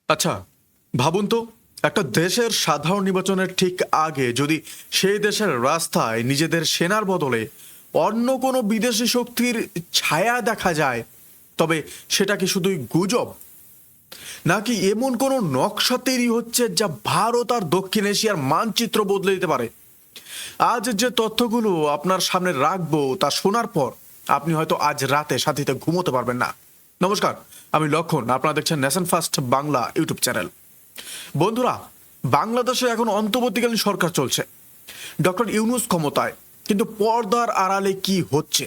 আচ্ছা, ভাবুন তো, একটা দেশের সাধারণ নির্বাচনের ঠিক আগে যদি সেই দেশের রাস্তায় নিজেদের সেনার বদলে অন্য কোনো বিদেশি শক্তির ছায়া দেখা যায়, তবে সেটা কি শুধুই গুজব, নাকি এমন কোনো নকশা তৈরি হচ্ছে যা ভারত আর দক্ষিণ এশিয়ার মানচিত্র বদলে দিতে পারে? আজ যে তথ্যগুলো আপনার সামনে রাখবো তা শোনার পর আপনি হয়তো আজ রাতে শান্তিতে ঘুমোতে পারবেন না। নমস্কার, আমি লক্ষণ, আপনারা দেখছেন nation first Bangla YouTube channel. বন্ধুরা, বাংলাদেশে এখন অন্তর্বর্তীকালীন সরকার চলছে, ডক্টর ইউনূস ক্ষমতায়, কিন্তু পর্দার আড়ালে কি হচ্ছে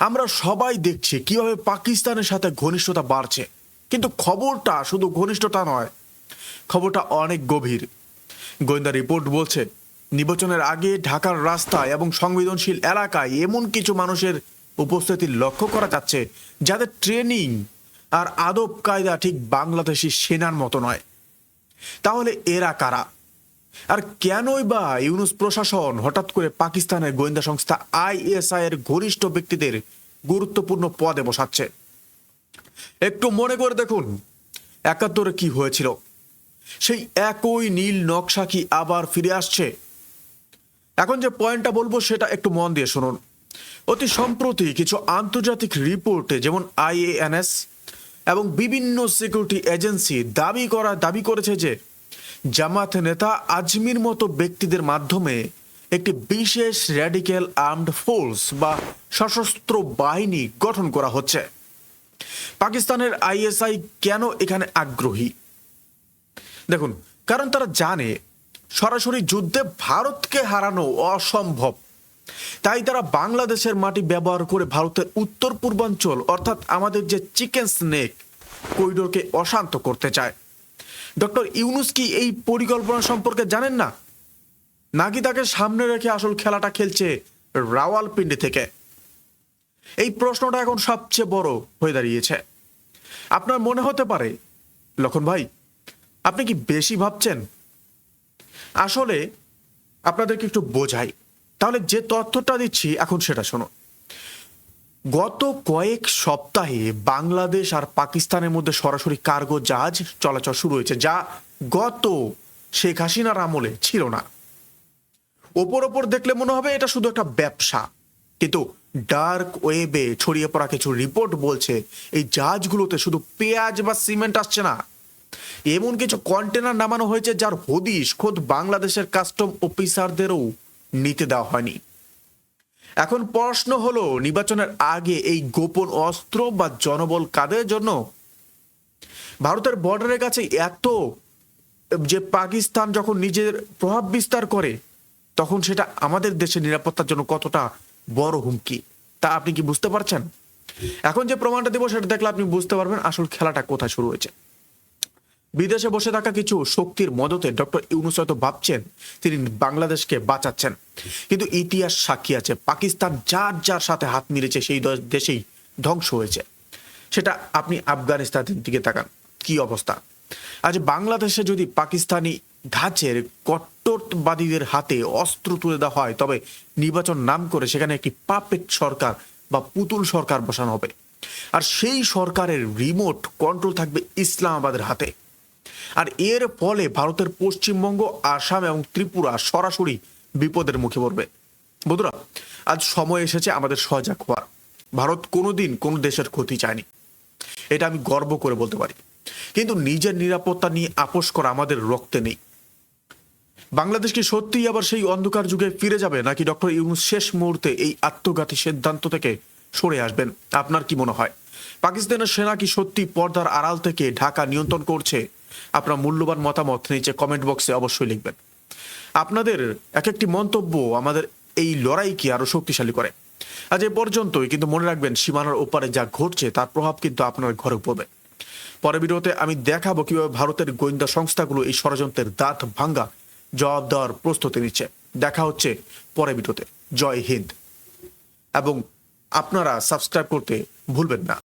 আমরা সবাই দেখছি। কিভাবে পাকিস্তানের সাথে ঘনিষ্ঠতা বাড়ছে, কিন্তু খবরটা শুধু ঘনিষ্ঠতা নয়, খবরটা অনেক গভীর। গোয়েন্দা রিপোর্ট বলছে নির্বাচনের আগে ঢাকার রাস্তায় এবং সংবেদনশীল এলাকায় এমন কিছু মানুষের উপস্থিতি লক্ষ্য করা যাচ্ছে যাদের ট্রেনিং আর আদব কায়দা ঠিক বাংলাদেশি সেনার মতো নয়। তাহলে এরা কারা, আর কেনই বা ইউনূস প্রশাসন হঠাৎ করে পাকিস্তানের গোয়েন্দা সংস্থা আইএসআই এর ঘনিষ্ঠ ব্যক্তিদের গুরুত্বপূর্ণ পদে বসাচ্ছে? একটু মনে করে দেখুন, ৭১ কি হয়েছিল? সেই একই নীল নকশা কি আবার ফিরে আসছে? এখন যে পয়েন্টটা বলবো সেটা একটু মন দিয়ে শুনুন। অতি সম্প্রতি কিছু আন্তর্জাতিক রিপোর্টে, যেমন আইএএনএস এবং বিভিন্ন সিকিউরিটি এজেন্সি দাবি করেছে যে জামাত নেতা আজমির মতো ব্যক্তিদের মাধ্যমে একটি বিশেষ র্যাডিক্যাল আর্মড ফোর্স বা সশস্ত্র বাহিনী গঠন করা হচ্ছে। পাকিস্তানের আইএসআই কেন এখানে আগ্রহী? দেখুন, কারণ তারা জানে সরাসরি যুদ্ধে ভারতকে হারানো অসম্ভব। তাই তারা বাংলাদেশের মাটি ব্যবহার করে ভারতের উত্তর পূর্বাঞ্চল, অর্থাৎ আমাদের যে চিকেন স্নেক করিডোরকে অশান্ত করতে চায়। ডক্টর ইউনূস কি এই পরিকল্পনা সম্পর্কে জানেন না, নাকি তাকে সামনে রেখে আসল খেলাটা খেলছে রাওয়ালপিন্ডি থেকে? এই প্রশ্নটা এখন সবচেয়ে বড় হয়ে দাঁড়িয়েছে। আপনার মনে হতে পারে, লক্ষণ ভাই, আপনি কি বেশি ভাবছেন? আসলে আপনাদেরকে একটু বোঝাই, তাহলে যে তথ্যটা দিচ্ছি এখন সেটা শোনো। গত কয়েক সপ্তাহে বাংলাদেশ আর পাকিস্তানের মধ্যে সরাসরি কার্গো জাহাজ চলাচল শুরু হয়েছে, যা গত শেখ হাসিনার আমলে ছিল না। ওপর দেখলে মনে হবে এটা শুধু একটা ব্যবসা, কিন্তু ডার্ক ওয়েবে ছড়িয়ে পড়া কিছু রিপোর্ট বলছে এই জাহাজগুলোতে শুধু পেঁয়াজ বা সিমেন্ট আসছে না, এমন কিছু কন্টেনার নামানো হয়েছে যার হদিশ খোদ বাংলাদেশের কাস্টম অফিসারদেরও নিতে দেওয়া হয়নি। এখন প্রশ্ন হলো, নির্বাচনের আগে এই গোপন অস্ত্র বা জনবল কাদের জন্য? ভারতের বর্ডারের কাছে এত যে পাকিস্তান যখন নিজের প্রভাব বিস্তার করে, তখন সেটা আমাদের দেশের নিরাপত্তার জন্য কতটা বড় হুমকি, তা আপনি কি বুঝতে পারছেন? এখন যে প্রমাণটা দেবো সেটা দেখলে আপনি বুঝতে পারবেন আসল খেলাটা কোথায় শুরু হয়েছে। বিদেশে বসে থাকা কিছু শক্তির মদতে ডক্টর ইউনূস হয়তো ভাবছেন তিনি বাংলাদেশকে বাঁচাচ্ছেন, কিন্তু ইতিহাস সাক্ষী আছে পাকিস্তান যার যার সাথে হাত মিলেছে সেই দেশেই ধ্বংস হয়েছে। সেটা আপনি আফগানিস্তানের দিকে তাকান, কি অবস্থা। আজ বাংলাদেশে যদি পাকিস্তানি ধাঁচের কট্টরবাদীদের হাতে অস্ত্র তুলে দেওয়া হয়, তবে নির্বাচন নাম করে সেখানে একটি পাপেট সরকার বা পুতুল সরকার বসানো হবে, আর সেই সরকারের রিমোট কন্ট্রোল থাকবে ইসলামাবাদের হাতে। আর এর ফলে ভারতের পশ্চিমবঙ্গ, আসাম এবং ত্রিপুরা সরাসরি বিপদের মুখে পড়বে। বন্ধুরা, আজ সময় এসেছে আমাদের সজাগ হওয়ার। ভারত কোনোদিন কোনো দেশের ক্ষতি চায়নি, এটা আমি গর্ব করে বলতে পারি, কিন্তু নিজের নিরাপত্তা নিয়ে আপোষ করা আমাদের রক্তে নেই। বাংলাদেশ কি সত্যিই আবার সেই অন্ধকার যুগে ফিরে যাবে, নাকি ডক্টর ইউনূস শেষ মুহূর্তে এই আত্মঘাতী সিদ্ধান্ত থেকে সরে আসবেন? আপনার কি মনে হয় পাকিস্তানের সেনা কি সত্যি পর্দার আড়াল থেকে ঢাকা নিয়ন্ত্রণ করছে? আপনার মূল্যবান মতামত নিচে কমেন্ট বক্সে অবশ্যই লিখবেন। আপনাদের এক একটি মন্তব্য আমাদের এই লড়াইকে আরো শক্তিশালী করে। আজ এ পর্যন্তই, কিন্তু মনে রাখবেন সীমানার ওপারে যা ঘটছে তার প্রভাব কিন্তু আপনার ঘরে পড়বে। পরের ভিডিওতে আমি দেখাবো কিভাবে ভারতের গোয়েন্দা সংস্থাগুলো এই ষড়যন্ত্রের দাঁত ভাঙ্গা জবাব দেওয়ার প্রস্তুতি নিচ্ছে। দেখা হচ্ছে পরের ভিডিওতে। জয় হিন্দ, এবং আপনারা সাবস্ক্রাইব করতে ভুলবেন না।